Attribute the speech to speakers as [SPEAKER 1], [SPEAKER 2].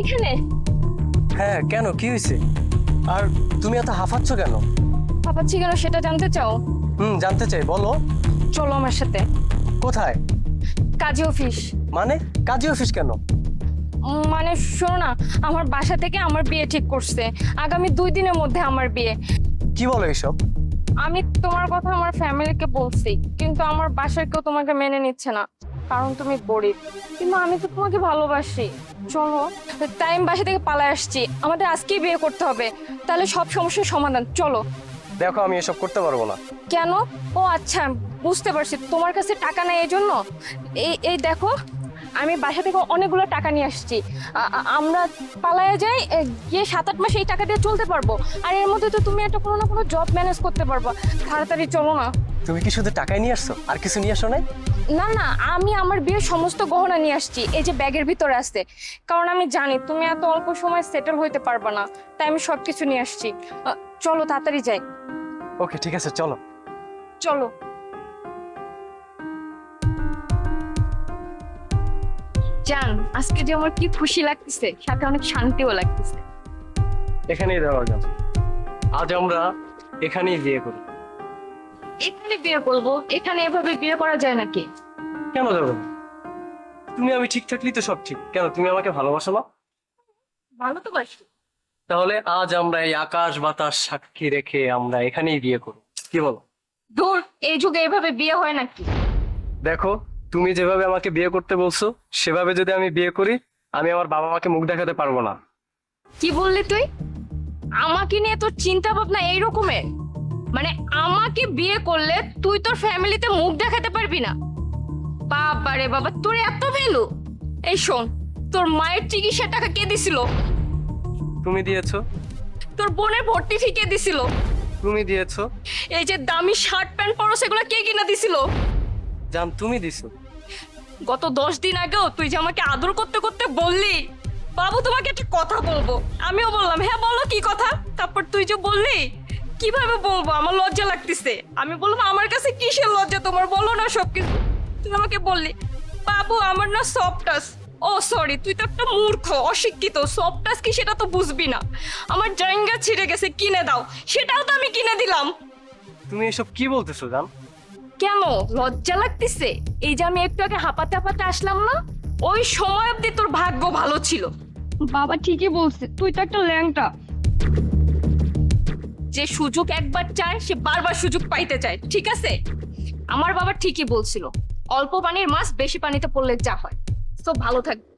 [SPEAKER 1] এখানে?
[SPEAKER 2] হ্যাঁ, কেন, কি হয়েছে? আর তুমি এত হাঁফাচ্ছ কেন?
[SPEAKER 1] পাপাচ্ছি কেন সেটা জানতে চাও?
[SPEAKER 2] জানতে চাই, বলো।
[SPEAKER 1] চলো আমার সাথে।
[SPEAKER 2] কোথায়?
[SPEAKER 1] কাজী অফিস।
[SPEAKER 2] মানে কাজী অফিস কেন?
[SPEAKER 1] মানে শোনো না, আমার বাসা থেকে আমার বিয়ে ঠিক করছে। আগামী 2 দিনের মধ্যে আমার বিয়ে।
[SPEAKER 2] কি বলো এইসব?
[SPEAKER 1] আমি তোমার কথা আমার ফ্যামিলিকে বলছি, কিন্তু আমার বাসার কেউ তোমাকে মেনে নিচ্ছে না, কারণ তুমি গরিব। কিন্তু আমি তো তোমাকে ভালোবাসি। চলো। তাই আমি বাসা থেকে পালায় আসছি, আমাদের আজকেই বিয়ে করতে হবে, তাহলে সব সমস্যার সমাধান। চলো।
[SPEAKER 2] দেখো, আমি এসব করতে পারবো না।
[SPEAKER 1] কেন? ও আচ্ছা, বুঝতে পারছি তোমার কাছে টাকা নেই, এই জন্য। এই এই দেখো, আমি বাসা থেকে অনেকগুলো টাকা নিয়ে আসছি। আমরা পালায়ে যাই, গিয়ে 7-8 মাস এই টাকা দিয়ে চলতে পারবো। আর এর মধ্যে তো তুমি একটা কোনো না কোনো জব ম্যানেজ করতে পারবো। তাড়াতাড়ি চলো না।
[SPEAKER 2] তুমি কি শুধু টাকাই নিয়ে আসছো, আর কিছু নিয়ে আসো নাই?
[SPEAKER 1] না না, আমি আমার বিয়ের সমস্ত গহনা নিয়ে আসছি, এই যে ব্যাগের ভিতরে আছে। কারণ আমি জানি তুমি এত অল্প সময় সেটেল হইতে পারবে না, তাই আমি সবকিছু নিয়ে আসছি। চলো তাড়াতাড়ি যাই।
[SPEAKER 2] ওকে, ঠিক আছে, চলো।
[SPEAKER 1] চলো। জান, আজকে যে আমার কি খুশি লাগতেছে, সাথে অনেক শান্তিও লাগতেছে।
[SPEAKER 2] এখানেই দেওয়া যাবে। আজ আমরা এখানেই বিয়ে করি।
[SPEAKER 1] এখানে বিয়ে করবো? এখানে এভাবে বিয়ে করা যায় নাকি?
[SPEAKER 2] কেন যাবে না? তুমি আমি ঠিক থাকলেই তো সব ঠিক। কেন, তুমি আমাকে ভালোবাসো না?
[SPEAKER 1] ভালো তো বাসি।
[SPEAKER 2] তাহলে আজ আমরা এই আকাশ বাতাস সাক্ষী রেখে আমরা এখানেই বিয়ে করি, কি বলো?
[SPEAKER 1] দূর, এই যুগে এভাবে বিয়ে হয় নাকি?
[SPEAKER 2] দেখো, তুমি যেভাবে আমাকে বিয়ে করতে বলছো, সেভাবে যদি আমি বিয়ে করি, আমি আমার বাবা মাকে মুখ দেখাতে পারবো না।
[SPEAKER 1] কি বললি তুই? আমাকে নিয়ে তোর চিন্তা ভাবনা এই রকমের? মানে আমাকে বিয়ে করলে তুই তোর ফ্যামিলিতে মুখ দেখাতে পারবি না? বাবা রে বাবা, তোর এত ভ্যালু! এই শোন, তোর মায়ের চিকিৎসার টাকা কে দিছিল?
[SPEAKER 2] তুমি দিয়েছো।
[SPEAKER 1] তোর বোনের ভর্তি ফি কে দিছিল?
[SPEAKER 2] তুমি দিয়েছো।
[SPEAKER 1] এই যে দামি শার্ট প্যান্ট পরো, সেগুলো কে কিনা দিছিল?
[SPEAKER 2] জান, তুমি দিছো।
[SPEAKER 1] গত 10 দিন আগেও তুই যে আমাকে আদর করতে করতে বললি, বাবু তোমাকে একটা কথা বলবো, আমিও বললাম হ্যাঁ বলো কি কথা। তারপর তুই যে বললি, কিভাবে বলবো, আমার লজ্জা লাগতেছে। আমি বললাম আমার কাছে কিসের লজ্জা তোমার, বলো না সবকিছু। তুই আমাকে বললি বাবু আমার না সফট টাচ। ও সরি, তুই তো একটা মূর্খ, অশিক্ষিত। সফট টাচ কি সেটা তো বুঝবি না। আমার জাইঙ্গা ছিঁড়ে গেছে, কিনে দাও। সেটাও তো আমি কিনে দিলাম।
[SPEAKER 2] তুমি এসব কি বলতেছো জান?
[SPEAKER 1] কেন লজ্জা লাগতেছে? এই যে আমি একটু আগে হাঁপাতে হাঁপাতে আসলাম না, ওই সময় অব্দি তোর ভাগ্য ভালো ছিল। বাবা ঠিকই বলছে, তুই তো একটা ল্যাংটা। যে সুযোগ একবার চায় সে বারবার সুযোগ পাইতে চায়, ঠিক আছে? আমার বাবা ঠিকই বলছিল, অল্প পানির মাছ বেশি পানিতে পড়লে যা হয়। তো ভালো থাকবে।